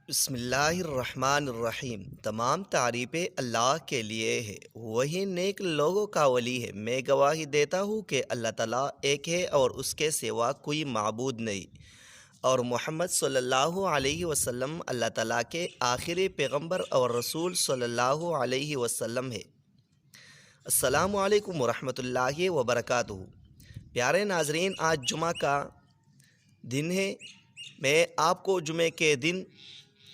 بسم اللہ الرحمن الرحیم۔ تمام تعریفیں اللہ کے لیے ہے، وہی نیک لوگوں کا ولی ہے۔ میں گواہی دیتا ہوں کہ اللہ تعالیٰ ایک ہے اور اس کے سوا کوئی معبود نہیں، اور محمد صلی اللہ علیہ وسلم اللہ تعالیٰ کے آخری پیغمبر اور رسول صلی اللہ علیہ وسلم ہے۔ السلام علیکم ورحمۃ اللہ وبرکاتہ۔ پیارے ناظرین، آج جمعہ کا دن ہے۔ میں آپ کو جمعے کے دن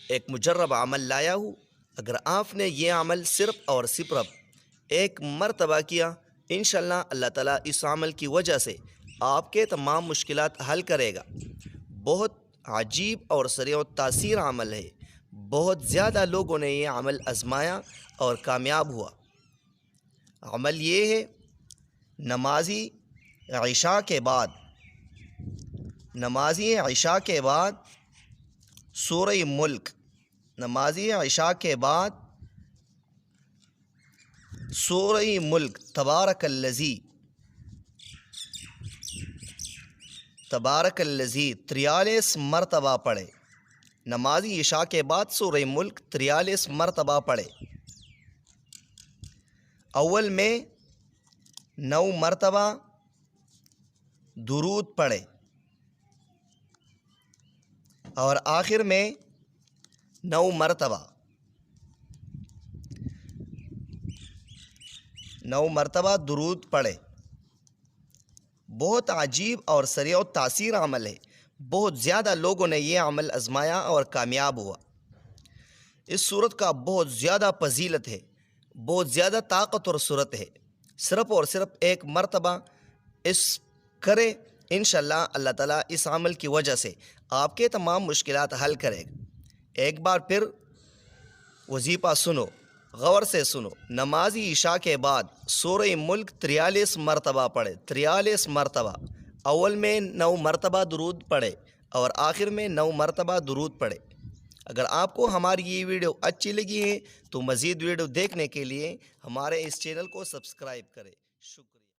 ایک مجرب عمل لایا ہوں۔ اگر آپ نے یہ عمل صرف اور صرف ایک مرتبہ کیا، انشاءاللہ اللہ تعالیٰ اس عمل کی وجہ سے آپ کے تمام مشکلات حل کرے گا۔ بہت عجیب اور سریع التاثیر عمل ہے۔ بہت زیادہ لوگوں نے یہ عمل آزمایا اور کامیاب ہوا۔ عمل یہ ہے، نمازی عشاء کے بعد سورہ ملک، نمازی عشاء کے بعد سورہ ملک تبارک الذی 43 مرتبہ پڑھے۔ نمازی عشاء کے بعد سورہ ملک 43 مرتبہ پڑھے۔ اول میں 9 مرتبہ درود پڑھے اور آخر میں 9 مرتبہ درود پڑھے۔ بہت عجیب اور سریع التاثیر عمل ہے۔ بہت زیادہ لوگوں نے یہ عمل آزمایا اور کامیاب ہوا۔ اس صورت کا بہت زیادہ فضیلت ہے، بہت زیادہ طاقت اور صورت ہے۔ صرف اور صرف ایک مرتبہ اس کرے، انشاءاللہ اللہ تعالیٰ اس عمل کی وجہ سے آپ کے تمام مشکلات حل کرے گا۔ ایک بار پھر وظیفہ سنو، غور سے سنو۔ نمازی عشاء کے بعد سورہ ملک 43 مرتبہ پڑھے، 43 مرتبہ۔ اول میں 9 مرتبہ درود پڑھے اور آخر میں 9 مرتبہ درود پڑھے۔ اگر آپ کو ہماری یہ ویڈیو اچھی لگی ہے تو مزید ویڈیو دیکھنے کے لیے ہمارے اس چینل کو سبسکرائب کریں۔ شکریہ۔